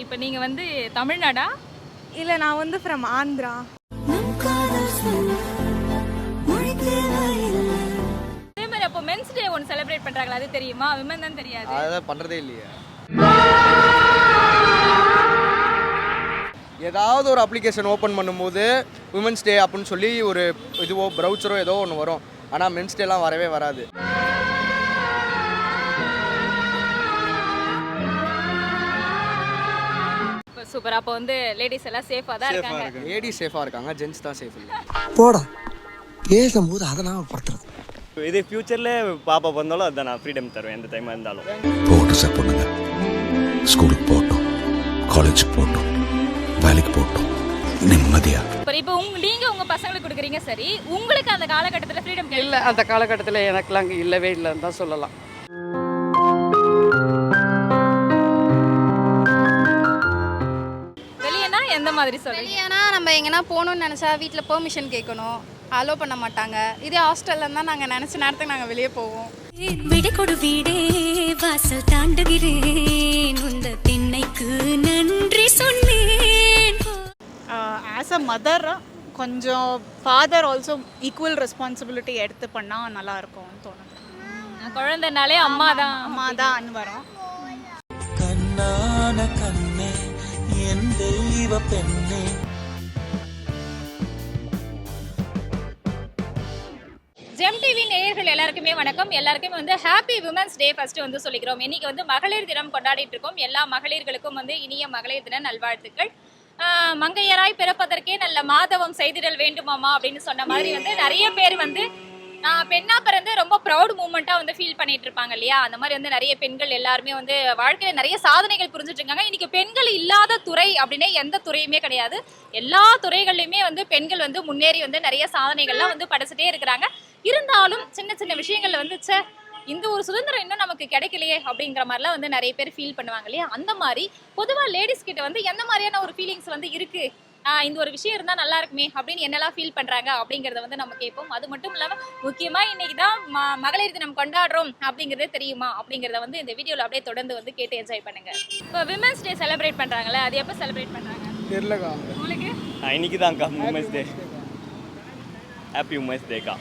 இப்போ நீங்க வந்து தமிழ்நாடா? இல்ல நான் வந்து ஃப்ரம் ஆந்திரா. அதே மாதிரி அப்போ மென்ஸ் டே ஒன்று செலிப்ரேட் பண்றாங்களா, அது தெரியுமா? விமன் தான் தெரியாது. அதான் பண்றதே இல்லையே. ஏதாவது ஒரு அப்ளிகேஷன் ஓப்பன் பண்ணும்போது விமன்ஸ் டே அப்படின்னு சொல்லி ஒரு இதுவோ ப்ரௌச்சரோ ஏதோ ஒன்று வரும். ஆனால் மென்ஸ் டேலாம் வரவே வராது. சூப்பர். அப்போ வந்து லேடிஸ் எல்லாம் சேஃபாக தான் இருக்காங்க. லேடிஸ் சேஃபாக இருக்காங்க, ஜென்ஸ் தான் சேஃப் இல்லை. போடா பேசும்போது அதெல்லாம் படுத்துறது. இது ஃபியூச்சரில் பாப்பா வந்தாலும் அதுதான் நான் ஃப்ரீடம் தருவேன் எந்த டைமாக இருந்தாலும். போட்டு சார் பொண்ணுங்க ஸ்கூலுக்கு போட்டோம், காலேஜுக்கு போட்டோம், வேலைக்கு போட்டோம், நிம்மதியா. இப்போ நீங்க உங்க பசங்களுக்கு கொடுக்குறீங்க, சரி, உங்களுக்கு அந்த காலகட்டத்தில் ஃப்ரீடம் இல்லை, அந்த காலகட்டத்தில் எனக்குலாம் அங்கே இல்லவே இல்லைன்னு தான் சொல்லலாம். வெளியேனா எந்த மாதிரி சொல்றீங்க? வெளியேனா நம்ம எங்கன்னா போகணும்னு நினச்சா வீட்டில் பெர்மிஷன் கேட்கணும், அலோ பண்ண மாட்டாங்க. இதே ஹாஸ்டல்ல இருந்தால் நாங்கள் நினச்ச நேரத்துக்கு நாங்கள் வெளியே போவோம். விடை கொடு வீடே வாசல் தாண்டுகிறேன், உந்த திண்ணைக்கு நன்றி சொன்னேன். ஆஸ் அ மதர் கொஞ்சம் ஃபாதர் ஆல்சோ ஈக்குவல் ரெஸ்பான்சிபிலிட்டி எடுத்து பண்ணால் நல்லாயிருக்கும்னு தோணுது. குழந்தைனாலே அம்மா தான் வரும். கண்ணான கண்ணே என் தெய்வ பெண்ணே. ஜெம் டிவி நேயர்கள் எல்லாருக்குமே வணக்கம். எல்லாருக்குமே வந்து ஹாப்பி விமன்ஸ் டே ஃபர்ஸ்ட் வந்து சொல்லிக்கிறோம். இன்னைக்கு வந்து மகளிர் தினம் கொண்டாடிட்டு இருக்கோம். எல்லா மகளிர்களுக்கும் வந்து இனிய மகளிர் தின நல்வாழ்த்துக்கள். மங்கையராய் பிறப்பதற்கே நல்ல மாதவம் செய்திடல் வேண்டுமாமா அப்படின்னு சொன்ன மாதிரி வந்து நிறைய பேர் வந்து பெண்ணா பிறந்து ரொம்ப ப்ரௌட் மூமெண்ட்டாக வந்து ஃபீல் பண்ணிட்டு இருப்பாங்க இல்லையா? அந்த மாதிரி வந்து நிறைய பெண்கள் எல்லாருமே வந்து வாழ்க்கையில் நிறைய சாதனைகள் புரிஞ்சுட்டு இருக்காங்க. இன்னைக்கு பெண்கள் இல்லாத துறை அப்படின்னே எந்த துறையுமே கிடையாது. எல்லா துறைகள்லையுமே வந்து பெண்கள் வந்து முன்னேறி வந்து நிறைய சாதனைகள்லாம் வந்து படைச்சிட்டே இருக்கிறாங்க. இருந்தாலும் சின்ன சின்ன விஷயங்கள்ல வந்து இந்த ஒரு சுதந்திரம் இன்னும் நமக்கு கிடைக்கலையே அப்படிங்கிற மாதிரிலாம் வந்து நிறைய பேர் ஃபீல் பண்ணுவாங்க இல்லையா? அந்த மாதிரி பொதுவாக லேடிஸ் கிட்ட வந்து எந்த மாதிரியான ஒரு ஃபீலிங்ஸ் வந்து இருக்கு, இந்த ஒரு விஷயம் இருந்தால் நல்லா இருக்குமே அப்படின்னு என்னெல்லாம் ஃபீல் பண்ணுறாங்க அப்படிங்கிறத வந்து நம்ம கேட்போம். அது மட்டும் இல்லாமல் முக்கியமாக இன்னைக்கு தான் மகளிர் தினம் கொண்டாடுறோம் அப்படிங்கிறதே தெரியுமா அப்படிங்கிறத வந்து இந்த வீடியோவில் அப்படியே தொடர்ந்து வந்து கேட்டு என்ஜாய் பண்ணுங்க. இப்போ விமன்ஸ் டே செலிப்ரேட் பண்ணுறாங்களே, அது எப்போ செலிப்ரேட் பண்ணுறாங்க தெரியலக்கா உங்களுக்கு? இன்னைக்கு தான்க்கா உமன்ஸ் டே. ஹாப்பி உமன்ஸ் டேக்கா.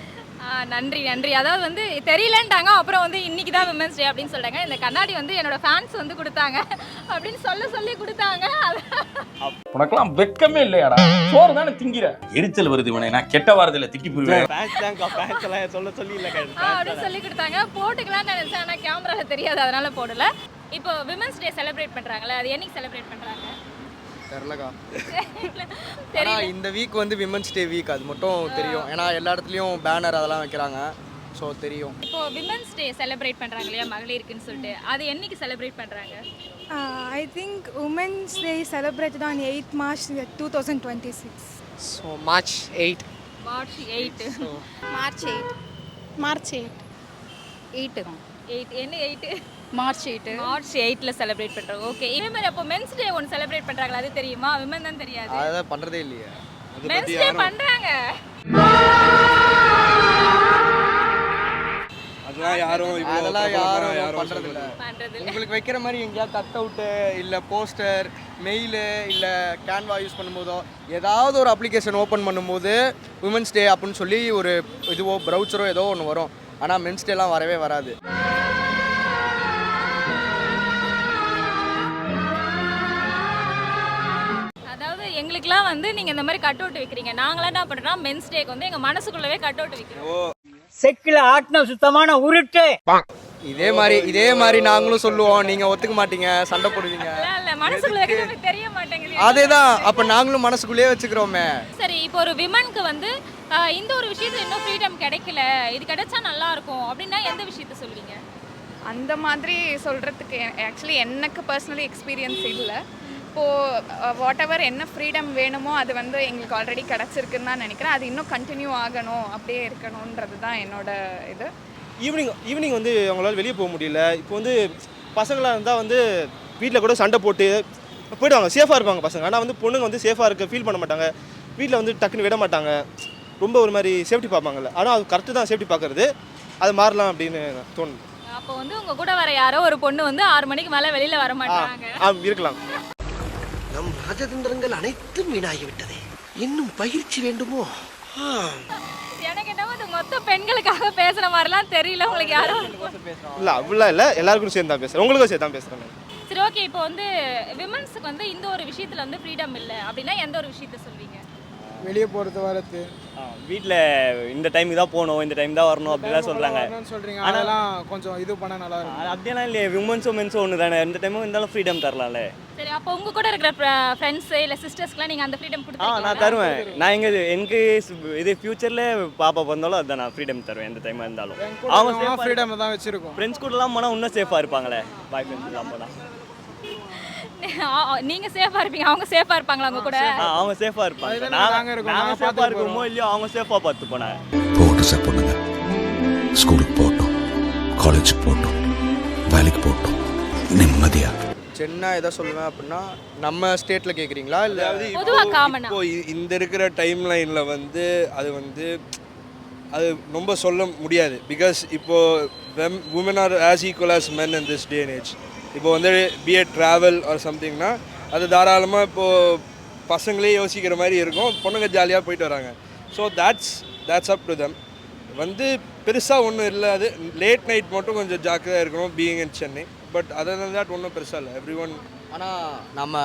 நன்றி நன்றி. அதாவது வந்து தெரியலன்ட்டாங்க, அப்புறம் வந்து இன்னைக்கு தான் விமன்ஸ் டே அப்படின்னு சொல்கிறாங்க. இந்த கண்ணாடி வந்து என்னோட ஃபேன்ஸ் வந்து கொடுத்தாங்க அப்படின்னு சொல்லி கொடுத்தாங்க. உனக்கெல்லாம் வெக்கமே இல்லையாடா? சோறு தானே திங்கிற. எரிச்சல் வருது இவனை, நான் கெட்ட வாரத்தில் திட்டி போயிருவேன். ஃபேன்ஸ் தான்க்கா, ஃபேன்ஸ் எல்லாம் சொல்லி இல்லைக்கா அப்படின்னு சொல்லி கொடுத்தாங்க. போட்டுக்கலாம்னு நினைச்சேன், ஆனால் கேமராவில் தெரியாது, அதனால போடல. இப்போ விமன்ஸ் டே செலிப்ரேட் பண்ணுறாங்களே, அது என்னைக்கு செலிப்ரேட் பண்ணுறாங்க தெரிலக்கா. ஆனால் இந்த வீக் வந்து விமன்ஸ் டே வீக், அது மட்டும் தெரியும். ஏன்னா எல்லா இடத்துலையும் பேனர் அதெல்லாம் வைக்கிறாங்க, ஸோ தெரியும். இப்போ விமன்ஸ் டே செலிப்ரேட் பண்ணுறாங்க இல்லையா மகளிருக்குன்னு சொல்லிட்டு, அது என்னைக்கு செலிப்ரேட் பண்ணுறாங்க? I think Women's Day celebrated on 8th March 2026. So March 8. March 8. March 8. March 8 என்ன 8? மார்ச் 8 மார்ச் 8ல செலிப்ரேட் பண்ணுறாங்க. ஓகே. இதே மாதிரி அப்போ மென்ஸ் டே ஒன்று செலிப்ரேட் பண்ணுறாங்களா, அது தெரியுமா? விமன் தான் தெரியாது. அதான் பண்றதே இல்லையே. மென்ஸ் டே பண்றாங்க. அதெல்லாம் யாரும் பண்றது இல்ல. உங்களுக்கு வைக்கிற மாதிரி எங்கேயாவது கட் அவுட்டு இல்லை போஸ்டர், மெயிலு இல்லை கேன்வா யூஸ் பண்ணும்போதோ ஏதாவது ஒரு அப்ளிகேஷன் ஓப்பன் பண்ணும்போது விமன்ஸ் டே அப்படின்னு சொல்லி ஒரு இதுவோ ப்ரௌச்சரோ ஏதோ ஒன்று வரும். ஆனால் மென்ஸ் டேலாம் வரவே வராது. அதாவது எங்களுக்குலாம் வந்து நீங்கள் இந்த மாதிரி கட் அவுட் வைக்கிறீங்க, நாங்களாம் என்ன பண்ணுறோம், மென்ஸ் டேக்கு வந்து எங்கள் மனசுக்குள்ளவே கட் அவுட் வைக்கிறோம். செக்கில் ஆட்டின சுத்தமான உருட்டு. இதே மாதிரி நாங்களும் சொல்லுவோம், நீங்க ஒத்துக்க மாட்டீங்க, சண்டை போடுவீங்க. இல்ல மனசுக்குள்ள வைக்கிறது தெரிய மாட்டேங்குது. அதேதான், அப்ப நாங்களும் மனசுக்குள்ளேயே வச்சுக்கிறோமே. சரி, இப்போ ஒரு விமனுக்கு வந்து இந்த ஒரு விஷயத்துல இன்னும் ஃப்ரீடம் கிடைக்கல, இது கிடைச்சா நல்லா இருக்கும் அப்படின்னா எந்த விஷயத்த சொல்லுவீங்க? அந்த மாதிரி சொல்கிறதுக்கு ஆக்சுவலி எனக்கு பர்சனலி எக்ஸ்பீரியன்ஸ் இல்லை. இப்போது வாட் எவர் என்ன ஃப்ரீடம் வேணுமோ அது வந்து எங்களுக்கு ஆல்ரெடி கிடச்சிருக்குன்னு தான் நினைக்கிறேன். அது இன்னும் கண்டினியூ ஆகணும், அப்படியே இருக்கணுன்றது தான் என்னோட இது. ஈவினிங் வந்து அவங்களால வெளியே போக முடியல. இப்போ வந்து பசங்களாக இருந்தால் வந்து வீட்டில் கூட சண்டை போட்டு போயிடுவாங்க, சேஃபாக இருப்பாங்க பசங்க. ஆனால் வந்து பொண்ணுங்க வந்து சேஃபாக இருக்க ஃபீல் பண்ண மாட்டாங்க, வீட்டில் வந்து டக்குன்னு விட மாட்டாங்க, ரொம்ப ஒரு மாதிரி சேஃப்டி பார்ப்பாங்கல்ல. ஆனால் அது கரெக்டு தான் சேஃப்டி பார்க்குறது, அது மாறலாம் அப்படின்னு தோணுது. அப்போ வந்து உங்கள் கூட வர யாரோ ஒரு பொண்ணு வந்து 6 மணிக்கு மேலே வெளியில் வர மாட்டாங்க இருக்கலாம். நம் ராஜதந்திரங்கள் அனைத்தும் வீணாகிவிட்டதே. இன்னும் பயிற்சி வேண்டுமோ? எனக்கு என்னவோ அது மொத்த பெண்களுக்காக பேசுற மாதிரிலாம் தெரியல. உங்களுக்கு யாரும் இல்லை அப்படிலாம் இல்லை, எல்லாருக்கும் சேர்ந்து தான் பேசுகிறேன், உங்களுக்கும் சேர்த்து தான் பேசுகிறேன். சரி, ஓகே. இப்போ வந்து விமன்ஸுக்கு வந்து இந்த ஒரு விஷயத்துல வந்து ஃப்ரீடம் இல்லை அப்படின்னா எந்த ஒரு விஷயத்த சொல்வீங்க? வெளியே போகிறது வரது வீட்டில் இந்த டைமுக்கு தான் போகணும், இந்த டைம் தான் வரணும் அப்படிலாம் சொல்கிறாங்க. சொல்கிறீங்க, அதெல்லாம் கொஞ்சம் இது பண்ணால் நல்லா இருக்கும். அப்படியெல்லாம் இல்லையே, விமன்ஸோ மென்ஸோ ஒன்று தானே, இந்த டைமும் இருந்தாலும் ஃப்ரீடம் தரலாம்ல. சரி, அப்போ உங்க கூட இருக்கிற ஃப்ரெண்ட்ஸு இல்லை சிஸ்டர்ஸ்க்குலாம் நீங்கள் அந்த ஃப்ரீடம் கொடுத்து நான் தருவேன். நான் எனக்கு இது ஃபியூச்சரில் பாப்பா பிறந்தாலும் அதுதான் நான் ஃப்ரீடம் தருவேன் எந்த டைமாக இருந்தாலும். அவங்க ஃப்ரீடம் தான் வச்சுருக்கோம். ஃப்ரெண்ட்ஸ் கூடலாம் போனால் இன்னும் சேஃபாக இருப்பாங்களே, பாய் ஃப்ரெண்ட்ஸ்லாம் போனால். நீங்க சேஃபா இருப்பீங்க, அவங்க சேஃபா இருப்பாங்களா உங்க கூட? அவங்க சேஃபா இருப்பாங்க, நாங்க சேஃபா இருக்கோமோ இல்லையோ அவங்க சேஃபா பார்த்து போனாங்க. போகட்டும் சார் பொண்ணுங்க, ஸ்கூலுக்கு போகட்டும், காலேஜுக்கு போகட்டும், வேலைக்கு போகட்டும், நிம்மதியா. சென்னை எதை சொல்லுவேன் அப்படின்னா, நம்ம ஸ்டேட்டில் கேட்குறீங்களா இல்லை பொதுவா காமனா? இப்போ இந்த இருக்கிற டைம் லைனில் வந்து அது ரொம்ப சொல்ல முடியாது. பிகாஸ் இப்போது women are as equal as men in this day and age. இப்போ வந்து பிஏ ட்ராவல் ஆர் சம்திங்னா அது தாராளமாக இப்போது பசங்களே யோசிக்கிற மாதிரி இருக்கும், பொண்ணுங்க ஜாலியாக போயிட்டு வராங்க. So that's up to them. வந்து பெருசாக ஒன்றும் இல்லை, அது லேட் நைட் மட்டும் கொஞ்சம் ஜாக்கிரதையாக இருக்கணும் being in Chennai. But other than that ஒன்றும் பெருசாக இல்லை, எவ்ரி ஒன். ஆனால் நம்ம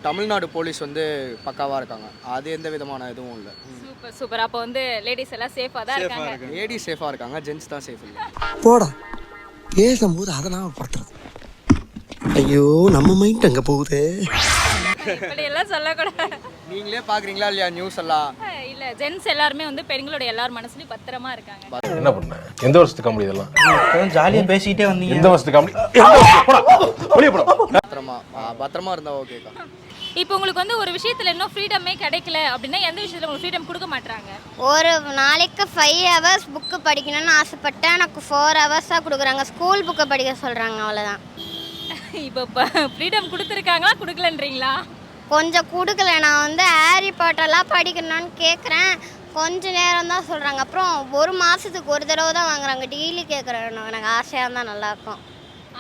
தமிழ்நாடு போலீஸ் வந்து பக்காவாக இருக்காங்க, அது எந்த விதமான இதுவும் இல்லை. Super super. அப்போ வந்து லேடிஸ் எல்லாம் சேஃபா தான் இருக்காங்க. லேடிஸ் சேஃபாக இருக்காங்க, ஜென்ஸ் தான் சேஃப் இல்லை. போடா, பேசும்போது அதை நான் படுத்துறது. ஐயோ, நம்ம மைண்ட் அங்கே போகுது. இப்படி எல்லாம் சொல்லக்கூடாது. நீங்களே பார்க்குறீங்களா இல்லையா நியூஸ் எல்லாம்? இல்ல, ஜென்ஸ் எல்லாருமே வந்து பெண்களோட எல்லார் மனசுலயும் பத்திரமா இருக்காங்க. என்ன பண்ண? எந்த வருஷத்து காமெடி இதெல்லாம்? ஜாலியாக பேசிக்கிட்டே வந்தீங்க. எந்த வருஷத்து காமெடி? வெளியே போடா. பத்திரமா இருந்தா ஓகேக்கா. இப்போ உங்களுக்கு வந்து ஒரு விஷயத்துல இன்னும் ஃப்ரீடமே கிடைக்கல அப்படின்னா எந்த விஷயத்துல உங்களுக்கு ஃப்ரீடம் கொடுக்க மாட்டாங்க? ஒரு நாளைக்கு 5 hours புக்கு படிக்கணும்னு ஆசைப்பட்டேன், எனக்கு 4 hours கொடுக்குறாங்க. ஸ்கூல் புக்கை படிக்க சொல்கிறாங்க, அவ்வளோதான். இப்போ ஃப்ரீடம் கொடுத்துருக்காங்களா கொடுக்கலன்றீங்களா? கொஞ்சம் கொடுக்கல. நான் வந்து ஹாரி பாட்டர்லாம் படிக்கணும்னு கேட்குறேன், கொஞ்ச நேரம் தான் சொல்கிறாங்க. அப்புறம் ஒரு மாதத்துக்கு ஒரு தடவை தான் வாங்குறாங்க. டெய்லி கேட்குறேன், எனக்கு ஆசையாக இருந்தால் நல்லாயிருக்கும்.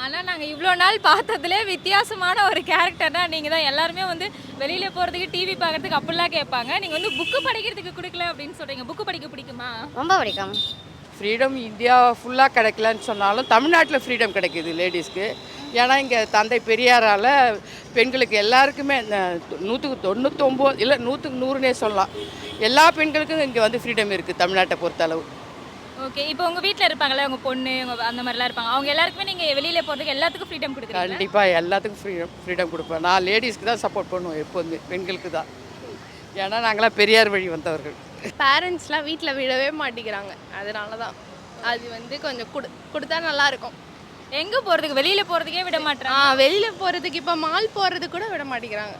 ஆனால் நாங்கள் இவ்வளோ நாள் பார்த்ததுலே வித்தியாசமான ஒரு கேரக்டர்னா நீங்கள் தான். எல்லாருமே வந்து வெளியில் போகிறதுக்கு டிவி பார்க்குறதுக்கு அப்படிலாம் கேட்பாங்க. நீங்கள் வந்து புக்கு படிக்கிறதுக்கு கொடுக்கல அப்படின்னு சொல்கிறீங்க. புக்கு படிக்க பிடிக்குமா? ரொம்ப பிடிக்கும். ஃப்ரீடம் இந்தியா ஃபுல்லாக கிடைக்கலன்னு சொன்னாலும் தமிழ்நாட்டில் ஃப்ரீடம் கிடைக்கிது லேடிஸ்க்கு. ஏன்னா இங்கே தந்தை பெரியாரால் பெண்களுக்கு எல்லாருக்குமே 199 இல்லை 100னே சொல்லலாம், எல்லா பெண்களுக்கும் இங்கே வந்து ஃப்ரீடம் இருக்குது தமிழ்நாட்டை பொறுத்தளவு. ஓகே. இப்போ உங்கள் வீட்டில் இருப்பாங்களே உங்கள் பொண்ணு அந்த மாதிரிலாம் இருப்பாங்க, அவங்க எல்லாருக்குமே நீங்கள் வெளியில் போகிறதுக்கு எல்லாத்துக்கும் ஃப்ரீடம் கொடுக்குறீங்க? கண்டிப்பாக எல்லாத்துக்கும் ஃப்ரீடம் கொடுப்பேன். நான் லேடிஸ்க்கு தான் சப்போர்ட் பண்ணுவேன் எப்போதுமே, பெண்களுக்கு தான். ஏன்னா நாங்களாம் பெரியார் வழி வந்தவர்கள். பேரண்ட்ஸ்லாம் வீட்டில் விடவே மாட்டேங்கிறாங்க, அதனால தான் அது வந்து கொஞ்சம் கொடுத்தா நல்லாயிருக்கும். எங்கே போகிறதுக்கு? வெளியில் போகிறதுக்கே விட மாட்டாங்க. வெளியில் போகிறதுக்கு இப்போ மால் போகிறதுக்கு கூட விட மாட்டேங்கிறாங்க.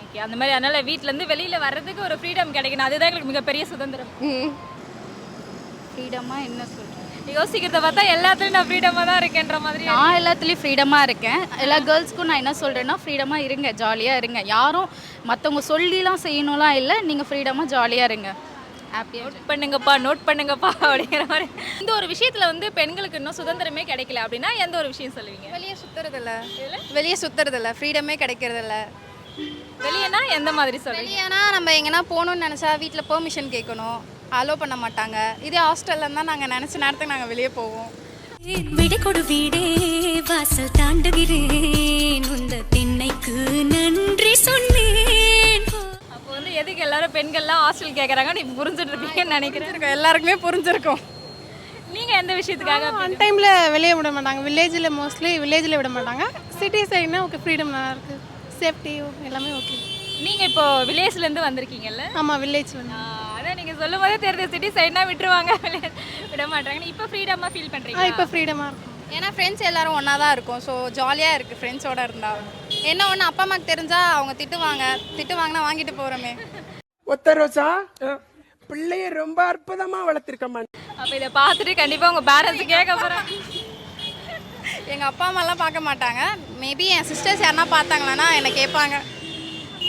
ஓகே, அந்த மாதிரி. அதனால் வீட்டிலேருந்து வெளியில் வர்றதுக்கு ஒரு ஃப்ரீடம் கிடைக்கணும், அதுதான் எங்களுக்கு மிகப்பெரிய சுதந்திரம். ஃப்ரீடமாக என்ன சொல்கிறேன், யோசிக்கிறத பார்த்தா எல்லாத்துலேயும் நான் ஃப்ரீடமாக தான் இருக்கேன்ற மாதிரி. நான் எல்லாத்துலேயும் ஃப்ரீடமாக இருக்கேன். எல்லா கேர்ள்ஸ்க்கும் நான் என்ன சொல்கிறேன்னா, ஃப்ரீடமாக இருங்க, ஜாலியாக இருங்க. யாரும் மற்றவங்க சொல்லிலாம் செய்யணும்லாம் இல்லை, நீங்கள் ஃப்ரீடமாக ஜாலியாக இருங்க, ஹாப்பியாக. நோட் பண்ணுங்கப்பா அப்படிங்கிற மாதிரி. இந்த ஒரு விஷயத்தில் வந்து பெண்களுக்கு இன்னும் சுதந்திரமே கிடைக்கல அப்படின்னா எந்த ஒரு விஷயம் சொல்லுவீங்க? வெளியே சுற்றுறதில்ல, ஃப்ரீடமே கிடைக்கிறதில்ல. வெளியேனா எந்த மாதிரி சொல்லுவீங்க? வெளியேனா நம்ம எங்கன்னா போகணுன்னு நினச்சா வீட்டில் பெர்மிஷன் கேட்கணும், அலோவ் பண்ண மாட்டாங்க. இதே ஹாஸ்டல்ல இருந்தால் நாங்கள் நினச்ச நேரத்துக்கு நாங்கள் வெளியே போவோம். விடை கொடு வீடே வாசல் தாண்டுகிறேன், உந்த திண்ணைக்கு நன்றி சொன்னேன். அப்போ வந்து எதுக்கு எல்லாரும் பெண்கள்லாம் ஹாஸ்டல் கேட்குறாங்கன்னு இப்போ புரிஞ்சுட்டு இருப்பீங்கன்னு நினைக்கிறேன். எல்லாருக்குமே புரிஞ்சிருக்கும். நீங்கள் எந்த விஷயத்துக்காக? ஒன் டைமில் வெளியே விட மாட்டாங்க. வில்லேஜில் விட மாட்டாங்க. சிட்டி சைடுனா ஓகே, ஃப்ரீடம் நல்லா இருக்குது, சேஃப்டி எல்லாமே ஓகே. நீங்கள் இப்போ வில்லேஜ்லேருந்து வந்திருக்கீங்கல்ல? ஆமாம், வில்லேஜ் வந்து அதான் நீங்கள் சொல்லும் போதே தெரியுது, சிட்டி சைட்னா விட்டுருவாங்க, விட மாட்டாங்கன்னு. இப்போ ஃப்ரீடமாக ஃபீல் பண்ணுறீங்க? இப்போ ஃப்ரீடமாக இருக்கும். ஏன்னா ஃப்ரெண்ட்ஸ் எல்லாரும் ஒன்றா தான் இருக்கும், ஸோ ஜாலியாக இருக்குது ஃப்ரெண்ட்ஸோடு இருந்தால். என்ன ஒன்று, அப்பா அம்மாவுக்கு தெரிஞ்சால் அவங்க திட்டுவாங்கன்னா வாங்கிட்டு போகிறோமே. ஒத்த ரோசா பிள்ளைய ரொம்ப அற்புதமாக வளர்த்துருக்கம்மா. அப்போ இதை பார்த்துட்டு கண்டிப்பாக உங்கள் பேரண்ட்ஸ் கேட்க போகிறாங்க. எங்கள் அப்பா அம்மாலாம் பார்க்க மாட்டாங்க, மேபி என் சிஸ்டர்ஸ் யாருன்னா பார்த்தாங்களான்னா என்னை கேட்பாங்க.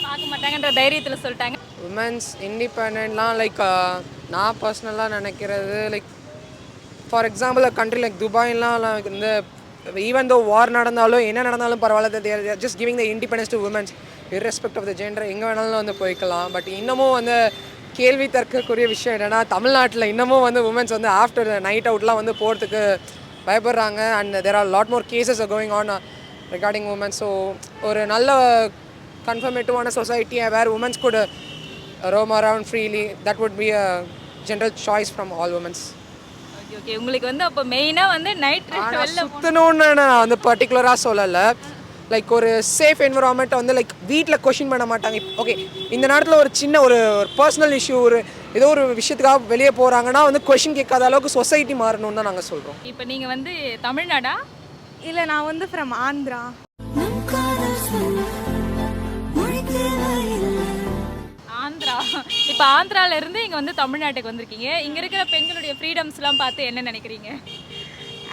பார்க்க மாட்டாங்கன்ற தைரியத்தில் சொல்லிட்டாங்க. உமன்ஸ் இண்டிபெண்ட்லாம் லைக் நான் பர்சனலாக நினைக்கிறது, like for example country like துபாய்லாம் இந்த ஈவன் தோ வார் நடந்தாலும் என்ன நடந்தாலும் பரவாயில்ல, they're just giving the independence to women's irrespective of the gender. எங்கே வேணாலும் வந்து போய்க்கலாம். பட் இன்னமும் வந்து கேள்வி தற்கக்கூடிய விஷயம் என்னென்னா, தமிழ்நாட்டில் இன்னமும் வந்து உமன்ஸ் வந்து ஆஃப்டர் நைட் அவுட்லாம் வந்து போகிறதுக்கு பயப்படுறாங்க. And there are lot more cases are going on regarding women's. So ஒரு நல்ல கன்ஃபர்மேட்டிவான society where women's could roam around freely, that would be a general choice from all women. Okay உங்களுக்கு வந்து அப்போ மெயினாக வந்து நைட் சுற்றணும்னு நான் வந்து பர்டிகுலராக சொல்லலை. லைக் ஒரு சேஃப் என்விரான்மெண்ட்டை வந்து லைக் வீட்டில் கொஷின் பண்ண மாட்டாங்க. ஓகே இந்த நேரத்தில் ஒரு சின்ன ஒரு பர்சனல் இஷ்யூ, ஒரு ஏதோ ஒரு விஷயத்துக்காக வெளியே போகிறாங்கன்னா வந்து கொஷின் கேட்காத அளவுக்கு சொசைட்டி மாறணும்னு தான் நாங்கள் சொல்கிறோம். இப்போ நீங்கள் வந்து தமிழ்நாடா? இல்லை, நான் வந்து ஃப்ரம் ஆந்திரா. ஆந்திரா. இப்போ ஆந்திரால இருந்து இங்கே வந்து தமிழ்நாட்டுக்கு வந்திருக்கீங்க. இங்கே இருக்கிற பெண்களுடைய ஃப்ரீடம்ஸ்லாம் பார்த்து என்ன நினைக்கிறீங்க?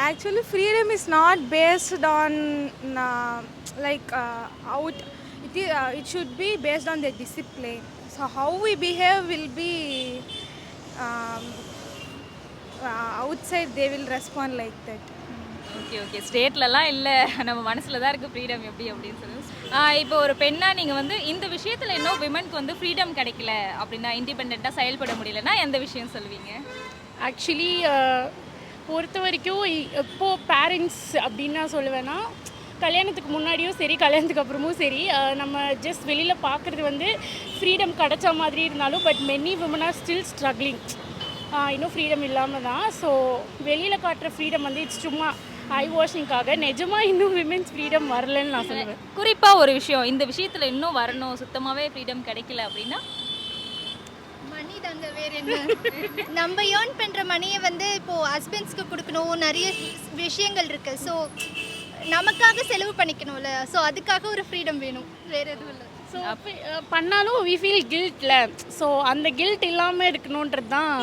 Actually, freedom is not based on out. It should be based on the discipline. So how we behave will be outside. They will respond like that. Okay ஸ்டேட்லலாம் இல்லை, நம்ம மனசில் தான் இருக்குது ஃப்ரீடம் எப்படி அப்படின்னு சொல்லி. இப்போ ஒரு பெண்ணாக நீங்கள் வந்து இந்த விஷயத்தில் இன்னும் விமனுக்கு வந்து ஃப்ரீடம் கிடைக்கல அப்படின்னா, இண்டிபெண்ட்டாக செயல்பட முடியலன்னா எந்த விஷயம் சொல்வீங்க? ஆக்சுவலி பொறுத்த வரைக்கும் இப்போது பேரண்ட்ஸ் அப்படின்னு நான் சொல்லுவேன்னா, கல்யாணத்துக்கு முன்னாடியும் சரி கல்யாணத்துக்கு அப்புறமும் சரி நம்ம ஜஸ்ட் வெளியில் பார்க்குறது வந்து ஃப்ரீடம் கிடைச்ச மாதிரி இருந்தாலும், but many women are still struggling. இன்னும் ஃப்ரீடம் இல்லாமல் தான். ஸோ வெளியில் காட்டுற ஃப்ரீடம் வந்து இட்ஸ் சும்மா ஐ வாஷிங்காக. நிஜமாக இன்னும் விமென்ஸ் ஃப்ரீடம் வரலன்னு நான் சொல்லுவேன். குறிப்பாக ஒரு விஷயம், இந்த விஷயத்தில் இன்னும் வரணும், சுத்தமாகவே ஃப்ரீடம் கிடைக்கல அப்படின்னா மணி தாங்க, வேறு என்ன. நம்ம ஏர்ன் பண்ணுற மணியை வந்து இப்போது ஹஸ்பண்ட்ஸ்க்கு கொடுக்கணும், நிறைய விஷயங்கள் இருக்குது. ஸோ நமக்காக செலவு பண்ணிக்கணும்ல, ஸோ அதுக்காக ஒரு ஃப்ரீடம் வேணும், வேறு எதுவும் இல்லை. ஸோ பண்ணாலும் வி ஃபீல் கில்ட்டில். ஸோ அந்த கில்ட் இல்லாமல் இருக்கணுன்றது தான்,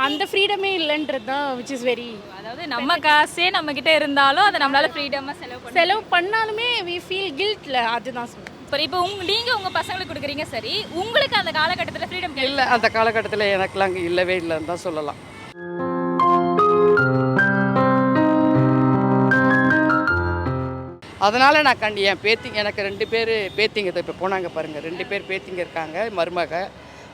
அந்த ஃப்ரீடமே இல்லைன்றது தான் விச் இஸ் வெரி. அதாவது நம்ம காசே நம்மக்கிட்ட இருந்தாலும் அதை நம்மளால் ஃப்ரீடமாக செலவு பண்ணாலுமே வி ஃபீல் கில்ட்டில், அதுதான் சொல்லுவேன். இப்போ நீங்கள் உங்கள் பசங்களுக்கு கொடுக்குறீங்க சரி, உங்களுக்கு அந்த காலகட்டத்தில் ஃப்ரீடம் இல்லை, அந்த காலகட்டத்தில் எனக்குலாம் அங்கே இல்லவே இல்லைன்னு தான் சொல்லலாம். அதனால் நான் என் பேத்திங்க, எனக்கு 2 பேர் பேத்திங்க இப்போ போனாங்க பாருங்கள், 2 பேர் பேத்திங்க இருக்காங்க.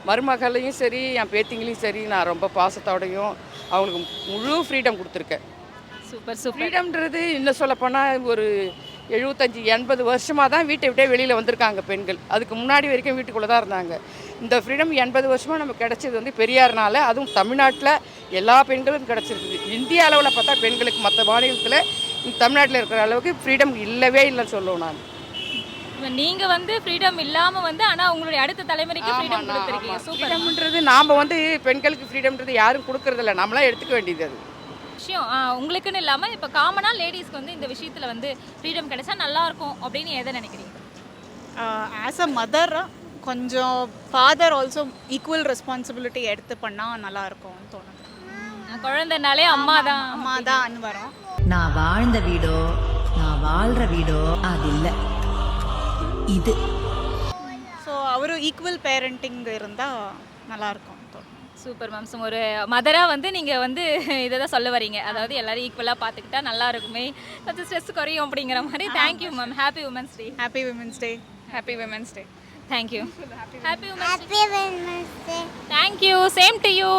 மருமகளையும் சரி என் பேத்திங்களையும் சரி நான் ரொம்ப பாசத்தோடையும் அவங்களுக்கு முழு ஃப்ரீடம் கொடுத்துருக்கேன். சூப்பர். ஃப்ரீடம்ன்றது இன்னும் சொல்லப்போனால் ஒரு 75-80 வருஷமாக தான் வீட்டை விட்டே வெளியில் வந்திருக்காங்க பெண்கள். அதுக்கு முன்னாடி வரைக்கும் வீட்டுக்குள்ளே தான் இருந்தாங்க. இந்த ஃப்ரீடம் 80 வருஷமாக நமக்கு கிடச்சது வந்து பெரியார்னால. அதுவும் தமிழ்நாட்டில் எல்லா பெண்களுக்கும் கிடச்சிருக்குது. இந்திய அளவில் பார்த்தா பெண்களுக்கு மற்ற மாநிலத்தில் தமிழ்நாட்டில் இருக்கிற அளவுக்கு ஃப்ரீடம் இல்லவே இல்லைன்னு சொல்லுவோம் நான். நீங்கள் வந்து ஃப்ரீடம் இல்லாமல் வந்து ஆனால் உங்களுடைய அடுத்த தலைமுறைக்கு ஃப்ரீடம் கொடுத்துருக்கீங்க. ஃப்ரீடம்ன்றது நாம் வந்து பெண்களுக்கு ஃப்ரீடம்ன்றது யாரும் கொடுக்கறதில்ல, நம்மளாம் எடுத்துக்க வேண்டியது அது விஷயம். உங்களுக்குன்னு இல்லாமல் இப்போ காமனாக லேடிஸ்க்கு வந்து இந்த விஷயத்தில் வந்து ஃப்ரீடம் கிடைச்சா நல்லாயிருக்கும் அப்படின்னு எதை நினைக்கிறீங்க? ஆஸ் அ மதர் கொஞ்சம் ஃபாதர் ஆல்சோ ஈக்குவல் ரெஸ்பான்சிபிலிட்டி எடுத்து பண்ணால் நல்லாயிருக்கும்னு தோணுது. குழந்தைனாலே அம்மா தான் வரும். நான் வாழ்ந்த வீடோ நான் வாழ்கிற வீடோ அது இல்லை, இது. ஸோ அவரும் ஈக்குவல் பேரண்டிங் இருந்தால் நல்லாயிருக்கும். Super ma'am. ஸோ ஒரு மதராக வந்து நீங்கள் வந்து இதை தான் சொல்ல வரீங்க, அதாவது எல்லோரும் ஈக்குவலாக பார்த்துக்கிட்டா நல்லா இருக்குமே, கொஞ்சம் ஸ்ட்ரெஸ் குறையும் அப்படிங்கிற மாதிரி. Thank you ma'am. Happy women's day. Happy women's day. Happy women's day. Thank you. Happy women's day. Thank you. Same to you.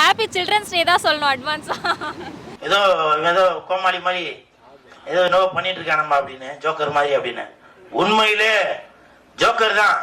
Happy children's day தான் சொல்லணும் அட்வான்ஸாக. ஏதோ கோமாளி மாதிரி ஏதோ பண்ணிட்டு இருக்கானம்மா அப்படின்னு, ஜோக்கர் மாதிரி அப்படின்னு. உண்மையிலே ஜோக்கர் தான்.